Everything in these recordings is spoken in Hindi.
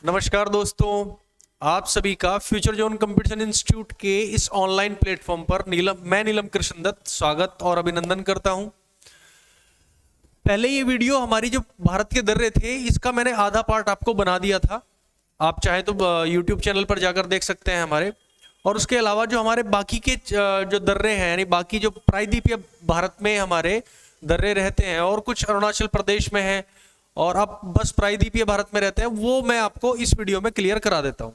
नमस्कार दोस्तों, आप सभी का फ्यूचर जोन कंपटीशन इंस्टीट्यूट के इस ऑनलाइन प्लेटफॉर्म पर मैं नीलम कृष्णदत्त स्वागत और अभिनंदन करता हूं। पहले ये वीडियो हमारी जो भारत के दर्रे थे इसका मैंने आधा पार्ट आपको बना दिया था। आप चाहे तो यूट्यूब चैनल पर जाकर देख सकते हैं हमारे। और उसके अलावा जो हमारे बाकी के जो दर्रे हैं, यानी बाकी जो प्रायद्वीपीय भारत में हमारे दर्रे रहते हैं और कुछ अरुणाचल प्रदेश में हैं और आप बस प्रायद्वीपीय भारत में रहते हैं, वो मैं आपको इस वीडियो में क्लियर करा देता हूं।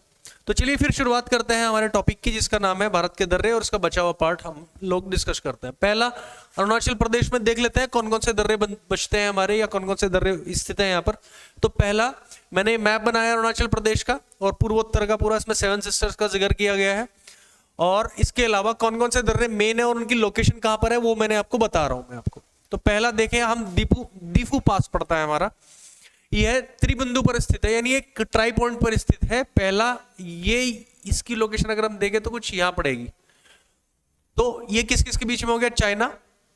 तो चलिए फिर शुरुआत करते हैं हमारे टॉपिक की, जिसका नाम है भारत के दर्रे, और उसका बचा हुआ पार्ट हम लोग डिस्कस करते हैं। पहला अरुणाचल प्रदेश में देख लेते हैं कौन कौन से दर्रे बचते हैं हमारे, या कौन कौन से दर्रे स्थित हैं यहाँ पर। तो पहला मैंने मैप बनाया अरुणाचल प्रदेश का, और पूर्वोत्तर का पूरा इसमें 7 सिस्टर्स का जिक्र किया गया है। और इसके अलावा कौन कौन से दर्रे मेन है और उनकी लोकेशन कहाँ पर है वो मैंने आपको बता रहा हूँ मैं आपको। तो पहला देखें हम दीफू पास पड़ता है हमारा। यह त्रिबिंदु पर स्थित है, यानी एक ट्राई पॉइंट पर स्थित है। पहला ये इसकी लोकेशन अगर हम देखें तो कुछ यहां पड़ेगी। तो ये किस किस के बीच में हो गया? चाइना,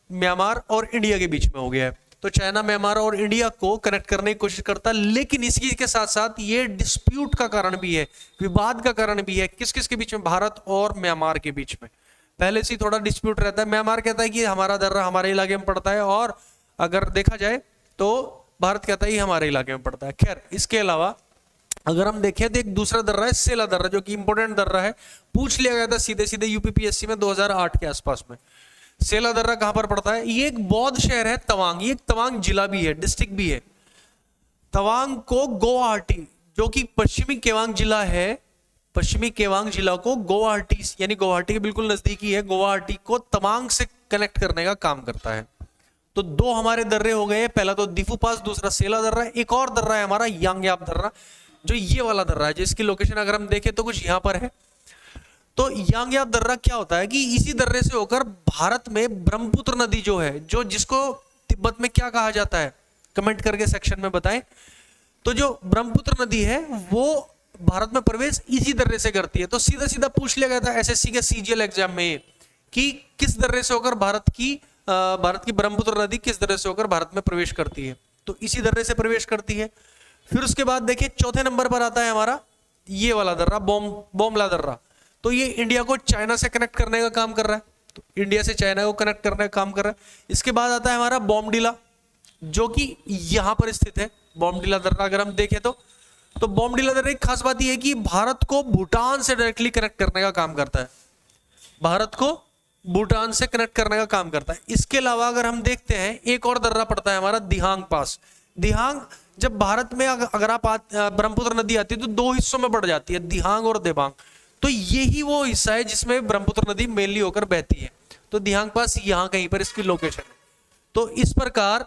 म्यांमार और इंडिया के बीच में हो गया है। तो चाइना, म्यांमार और इंडिया को कनेक्ट करने की कोशिश करता है, लेकिन इसी के साथ साथ ये डिस्प्यूट का कारण भी है, विवाद का कारण भी है। किस किस के बीच में? भारत और म्यांमार के बीच में पहले से थोड़ा डिस्प्यूट रहता है। म्यांमार कहता है कि हमारा दर्रा हमारे इलाके में पड़ता है, और अगर देखा जाए तो भारत कहता है ये हमारे इलाके में पड़ता है। खैर, इसके अलावा अगर हम देखें तो एक दूसरा दर्रा है सेला दर्रा, जो कि इंपोर्टेंट दर्रा है। पूछ लिया गया था सीधे सीधे यूपीपीएससी में 2008 के आसपास में। सेला दर्रा कहां पर पड़ता है? ये एक बौद्ध शहर है तवांग। ये एक तवांग जिला भी है, डिस्ट्रिक्ट भी है। तवांग को गुवाहाटी, जो कि पश्चिमी केवांग जिला है, पश्चिमी केवांग जिला को गुवाहाटी, यानी गुवाहाटी के बिल्कुल नजदीकी है, गुवाहाटी को तवांग से कनेक्ट करने का काम करता है। तो दो हमारे दर्रे हो गए, पहला तो दीफू पास, दूसरा सेला दर्रा। एक और दर्रा है हमारा यांगयाप दर्रा, जो ये वाला दर्रा है, जिसकी लोकेशन अगर हम देखें तो कुछ यहां पर है। तो यांगयाप दर्रा क्या होता है कि इसी दर्रे से होकर भारत में ब्रह्मपुत्र नदी जो है, जो जिसको तिब्बत में क्या कहा जाता है, कमेंट करके सेक्शन में बताएं। तो जो ब्रह्मपुत्र नदी है वो भारत में प्रवेश इसी दर्रे से करती है। तो सीधा सीधा पूछ लिया गया था एसएससी के सीजीएल एग्जाम में कि किस दर्रे से होकर भारत की ब्रह्मपुत्र नदी किस दर्रे से होकर भारत में प्रवेश करती है? तो इसी दर्रे से प्रवेश करती है। फिर उसके बाद देखिए चौथे नंबर पर आता है हमारा ये वाला दर्रा, बोमला दर्रा। तो ये इंडिया को चाइना से कनेक्ट करने का काम कर रहा है, तो इंडिया से चाइना को कनेक्ट करने का काम कर रहा है। इसके बाद आता है हमारा बोमडिला, जो कि यहां पर स्थित है। बोमडिला दर्रा अगर हम देखें तो बोमडिला दर्रा एक खास बात यह है कि भारत को भूटान से डायरेक्टली कनेक्ट करने का काम करता है, भारत को भूटान से कनेक्ट करने का काम करता है। इसके अलावा अगर हम देखते हैं एक और दर्रा पड़ता है हमारा दिहांग पास। दिहांग, जब भारत में अगर आप ब्रह्मपुत्र नदी आती है तो दो हिस्सों में बढ़ जाती है, दिहांग और देबांग। तो यही वो हिस्सा है जिसमें ब्रह्मपुत्र नदी मेनली होकर बहती है। तो दिहांग पास यहाँ कहीं पर इसकी लोकेशन है। तो इस प्रकार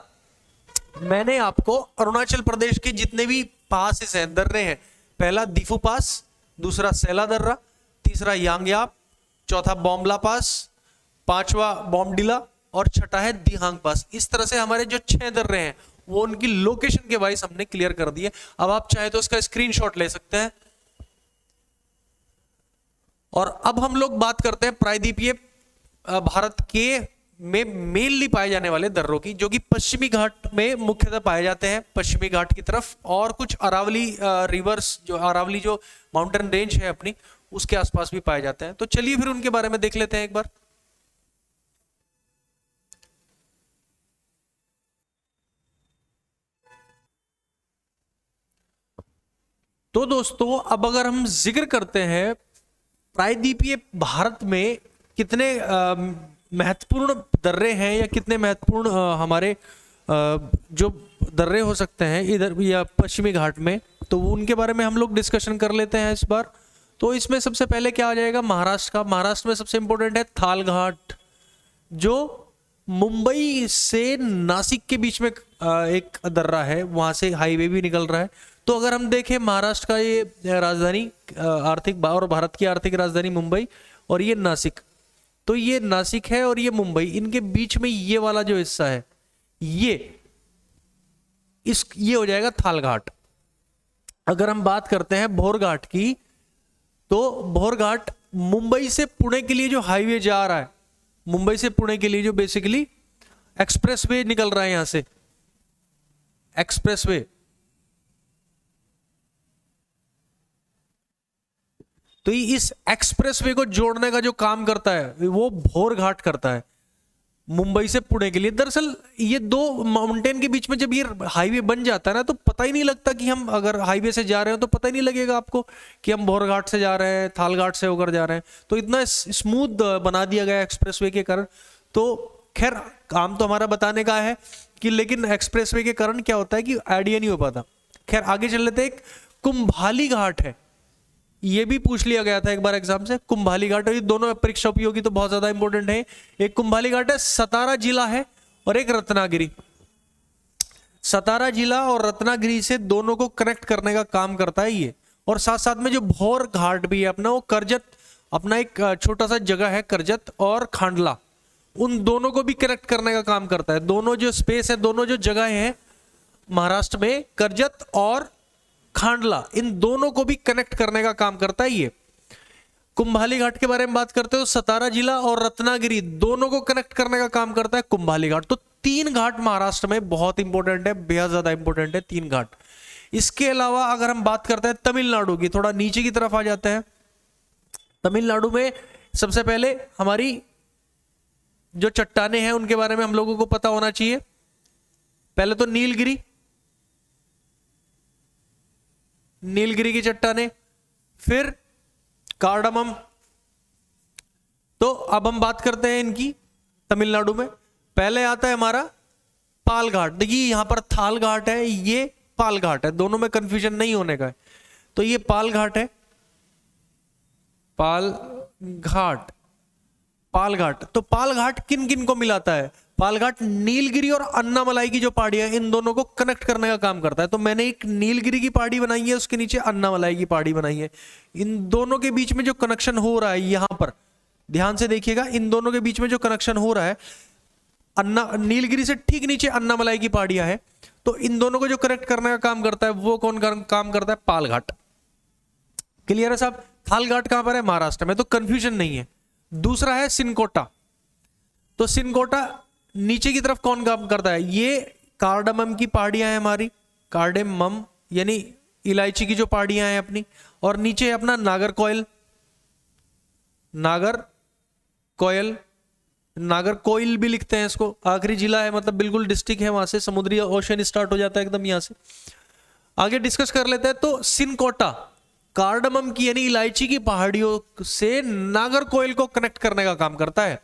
मैंने आपको अरुणाचल प्रदेश के जितने भी पास हैं, दर्रे हैं, पहला दीफू पास, दूसरा सेला दर्रा, तीसरा यांगयाप, चौथा बोमला पास, पांचवा बोमडिला और छठा है दिहांग पास। इस तरह से हमारे जो 6 दर्रे हैं वो उनकी लोकेशन के वाइज हमने क्लियर कर दिए। अब आप चाहे तो इसका स्क्रीनशॉट ले सकते हैं। और अब हम लोग बात करते हैं प्रायद्वीपीय भारत के में मेनली पाए जाने वाले दर्रों की, जो कि पश्चिमी घाट में मुख्यतः पाए जाते हैं, पश्चिमी घाट की तरफ, और कुछ अरावली रिवर्स, जो अरावली जो माउंटेन रेंज है अपनी, उसके आसपास भी पाए जाते हैं। तो चलिए फिर उनके बारे में देख लेते हैं एक बार। तो दोस्तों अब अगर हम जिक्र करते हैं प्रायद्वीपीय भारत में कितने महत्वपूर्ण दर्रे हैं, या कितने महत्वपूर्ण हमारे जो दर्रे हो सकते हैं इधर या पश्चिमी घाट में, तो उनके बारे में हम लोग डिस्कशन कर लेते हैं इस बार। तो इसमें सबसे पहले क्या आ जाएगा? महाराष्ट्र का। महाराष्ट्र में सबसे इंपॉर्टेंट है थाल घाट, जो मुंबई से नासिक के बीच में एक दर्रा है, वहां से हाईवे भी निकल रहा है। तो अगर हम देखें महाराष्ट्र का ये राजधानी आर्थिक और भारत की आर्थिक राजधानी मुंबई, और ये नासिक, तो ये नासिक है और ये मुंबई, इनके बीच में ये वाला जो हिस्सा है ये हो जाएगा थाल घाट। अगर हम बात करते हैं भोर घाट की, तो भोर घाट मुंबई से पुणे के लिए जो हाईवे जा रहा है, मुंबई से पुणे के लिए जो बेसिकली एक्सप्रेसवे निकल रहा है, यहां से एक्सप्रेसवे, तो इस एक्सप्रेसवे को जोड़ने का जो काम करता है वो भोर घाट करता है मुंबई से पुणे के लिए। दरअसल ये दो माउंटेन के बीच में जब ये हाईवे बन जाता है ना, तो पता ही नहीं लगता कि हम अगर हाईवे से जा रहे हो तो पता ही नहीं लगेगा आपको कि हम भोर घाट से जा रहे हैं, थाल घाट से होकर जा रहे हैं। तो इतना स्मूथ बना दिया गया एक्सप्रेसवे के कारण। तो खैर काम तो हमारा बताने का है कि लेकिन एक्सप्रेसवे के कारण क्या होता है कि आइडिया नहीं हो पाता। खैर आगे चल लेते हैं। एक कुंभाली घाट है, ये भी पूछ लिया गया था एक बार एग्जाम से, कुंभाली घाट। और ये दोनों परीक्षा उपयोगी तो बहुत ज्यादा इंपॉर्टेंट है। एक कुंभाली घाट है, सतारा जिला है, और एक रत्नागिरी। सतारा जिला और रत्नागिरी से दोनों को कनेक्ट करने का काम करता है ये। और साथ साथ में जो भोर घाट भी है अपना, वो करजत, अपना एक छोटा सा जगह है करजत और खांडला, उन दोनों को भी कनेक्ट करने का काम करता है। दोनों जो स्पेस है, दोनों जो जगह है महाराष्ट्र में, करजत और खांडला, इन दोनों को भी कनेक्ट करने का काम करता है ये। कुंभाली घाट के बारे में बात करते हो, सतारा जिला और रत्नागिरी दोनों को कनेक्ट करने का काम करता है कुंभाली घाट। तो 3 घाट महाराष्ट्र में बहुत इंपॉर्टेंट है, बेहद ज्यादा इंपॉर्टेंट है 3 घाट। इसके अलावा अगर हम बात करते हैं तमिलनाडु की, थोड़ा नीचे की तरफ आ जाते हैं। तमिलनाडु में सबसे पहले हमारी जो चट्टाने हैं उनके बारे में हम लोगों को पता होना चाहिए। पहले तो नीलगिरी, नीलगिरी की चट्टाने, फिर कार्डमम। तो अब हम बात करते हैं इनकी तमिलनाडु में। पहले आता है हमारा पाल घाट। देखिए यहां पर थाल घाट है, ये पाल घाट है, दोनों में कंफ्यूजन नहीं होने का है। तो ये पाल घाट है, पाल घाट, पाल घाट। तो पाल घाट किन किन को मिलाता है? पाल घाट नीलगिरी और अन्नामलाई की जो पहाड़ियां हैं, इन दोनों को कनेक्ट करने का काम करता है। तो मैंने एक नीलगिरी की पहाड़ी बनाई है, उसके नीचे अन्नामलाई की पहाड़ी बनाई है। इन दोनों के बीच में जो कनेक्शन हो रहा है, यहां पर ध्यान से देखिएगा, इन दोनों के बीच में जो कनेक्शन हो रहा है, नीलगिरी से ठीक नीचे अन्नामलाई की पहाड़ियां है, तो इन दोनों को जो कनेक्ट करने का काम करता है वो कौन काम करता है? पाल घाट। क्लियर है साहब? थाल घाट कहां पर है? महाराष्ट्र में, तो कंफ्यूजन नहीं है। दूसरा है सिनकोटा। तो सिनकोटा नीचे की तरफ कौन काम करता है? ये कार्डमम की पहाड़ियां हैं हमारी, कार्डेमम यानी इलायची की जो पहाड़ियां हैं अपनी। और नीचे है अपना नागरकोइल, नागरकोइल, नागरकोइल भी लिखते हैं इसको। आखिरी जिला है, मतलब बिल्कुल डिस्ट्रिक्ट है, वहां से समुद्री ओशन स्टार्ट हो जाता है एकदम यहां से। आगे डिस्कस कर लेते हैं। तो सिनकोटा कार्डमम की यानी इलायची की पहाड़ियों से नागरकोइल को कनेक्ट करने का काम करता है।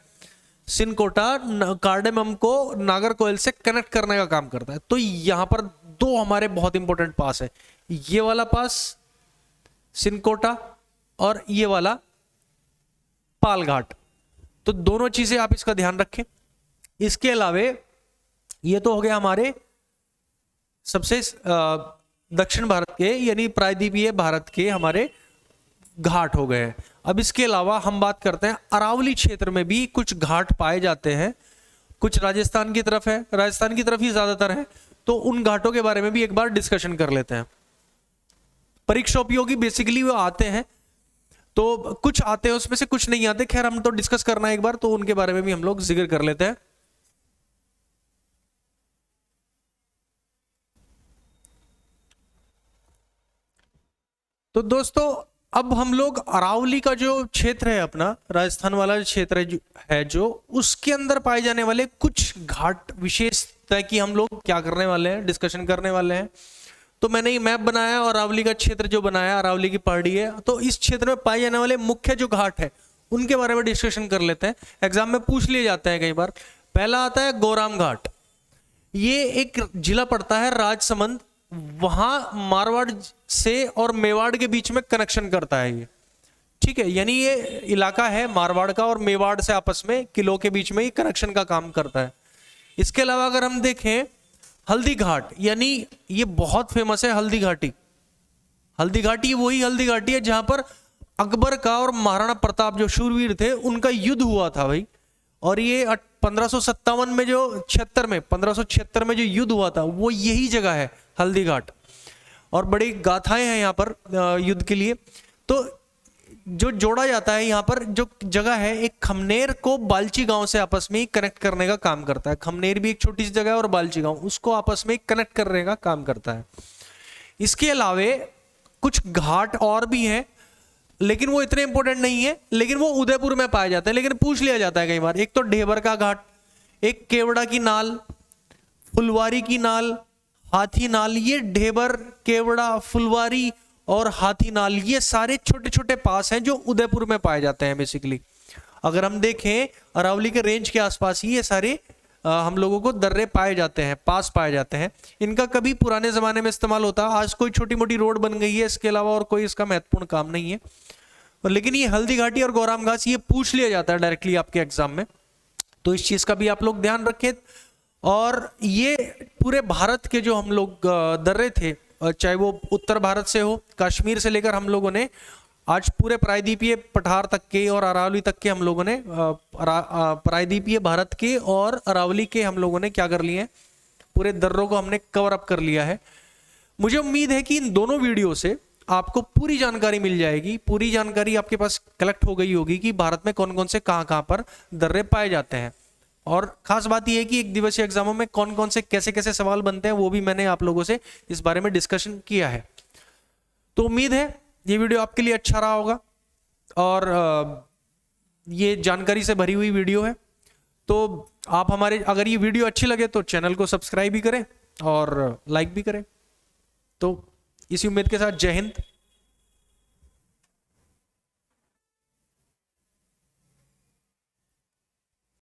सिनकोटा कार्डेमम को नागरकोइल से कनेक्ट करने का काम करता है। तो यहां पर 2 हमारे बहुत इंपॉर्टेंट पास है, ये वाला पास सिनकोटा और ये वाला पाल घाट। तो दोनों चीजें आप इसका ध्यान रखें। इसके अलावे ये तो हो गया हमारे सबसे दक्षिण भारत के यानी प्रायद्वीपीय भारत के हमारे घाट हो गए हैं। अब इसके अलावा हम बात करते हैं अरावली क्षेत्र में भी कुछ घाट पाए जाते हैं। कुछ राजस्थान की तरफ है, राजस्थान की तरफ ही ज्यादातर है, तो उन घाटों के बारे में भी एक बार डिस्कशन कर लेते हैं। परीक्षा उपयोगी बेसिकली वो आते हैं, तो कुछ आते हैं उसमें से, कुछ नहीं आते। खैर हम तो डिस्कस करना है एक बार, तो उनके बारे में भी हम लोग जिक्र कर लेते हैं। तो दोस्तों अब हम लोग अरावली का जो क्षेत्र है अपना, राजस्थान वाला क्षेत्र है जो उसके अंदर पाए जाने वाले कुछ घाट विशेषता की हम लोग क्या करने वाले हैं, डिस्कशन करने वाले हैं। तो मैंने ये मैप बनाया और अरावली का क्षेत्र जो बनाया, अरावली की पहाड़ी है, तो इस क्षेत्र में पाए जाने वाले मुख्य जो घाट है उनके बारे में डिस्कशन कर लेते हैं। एग्जाम में पूछ लिए जाते हैं कई बार। पहला आता है गोराम घाट। ये एक जिला पड़ता है राजसमंद, वहां मारवाड़ से और मेवाड़ के बीच में कनेक्शन करता है ये, ठीक है। यानी ये इलाका है मारवाड़ का और मेवाड़ से आपस में किलो के बीच में ही कनेक्शन का काम करता है। इसके अलावा अगर हम देखें हल्दी घाट, यानी ये बहुत फेमस है हल्दी घाटी। हल्दी घाटी वही हल्दी घाटी है जहां पर अकबर का और महाराणा प्रताप जो शूरवीर थे उनका युद्ध हुआ था भाई। और ये 1557 में जो 1576 में जो युद्ध हुआ था वो यही जगह है हल्दी घाट। और बड़ी गाथाएं हैं यहाँ पर युद्ध के लिए। तो जो जोड़ा जाता है यहाँ पर जो जगह है, एक खमनेर को बालची गांव से आपस में कनेक्ट करने का काम करता है। खमनेर भी एक छोटी सी जगह है और बालची गांव उसको आपस में कनेक्ट करने का काम करता है। इसके अलावे कुछ घाट और भी हैं लेकिन वो इतने इंपॉर्टेंट नहीं है, लेकिन वो उदयपुर में पाए जाते हैं, लेकिन पूछ लिया जाता है कई बार। एक तो ढेबर का घाट, एक केवड़ा की नाल, फुलवारी की नाल, हाथी नाल। ये ढेबर, केवड़ा, फुलवारी और हाथी नाल ये सारे छोटे छोटे पास हैं जो उदयपुर में पाए जाते हैं बेसिकली। अगर हम देखें अरावली के रेंज के आसपास ही ये सारे हम लोगों को दर्रे पाए जाते हैं, पास पाए जाते हैं। इनका कभी पुराने जमाने में इस्तेमाल होता, आज कोई छोटी मोटी रोड बन गई है, इसके अलावा और कोई इसका महत्वपूर्ण काम नहीं है। लेकिन ये हल्दी घाटी और गौराम घास ये पूछ लिया जाता है डायरेक्टली आपके एग्जाम में, तो इस चीज का भी आप लोग ध्यान रखें। और ये पूरे भारत के जो हम लोग दर्रे थे, चाहे वो उत्तर भारत से हो, कश्मीर से लेकर हम लोगों ने आज पूरे प्रायद्वीपीय पठार तक के और अरावली तक के हम लोगों ने प्रायद्वीपीय भारत के और अरावली के हम लोगों ने क्या कर लिए हैं, पूरे दर्रों को हमने कवर अप कर लिया है। मुझे उम्मीद है कि इन दोनों वीडियो से आपको पूरी जानकारी मिल जाएगी, पूरी जानकारी आपके पास कलेक्ट हो गई होगी कि भारत में कौन कौन से कहाँ पर दर्रे पाए जाते हैं। और खास बात यह है कि एक दिवसीय एग्जामों में कौन कौन से कैसे कैसे सवाल बनते हैं वो भी मैंने आप लोगों से इस बारे में डिस्कशन किया है। तो उम्मीद है ये वीडियो आपके लिए अच्छा रहा होगा और ये जानकारी से भरी हुई वीडियो है। तो आप हमारे, अगर ये वीडियो अच्छी लगे तो चैनल को सब्सक्राइब भी करें और लाइक भी करें। तो इसी उम्मीद के साथ जय हिंद।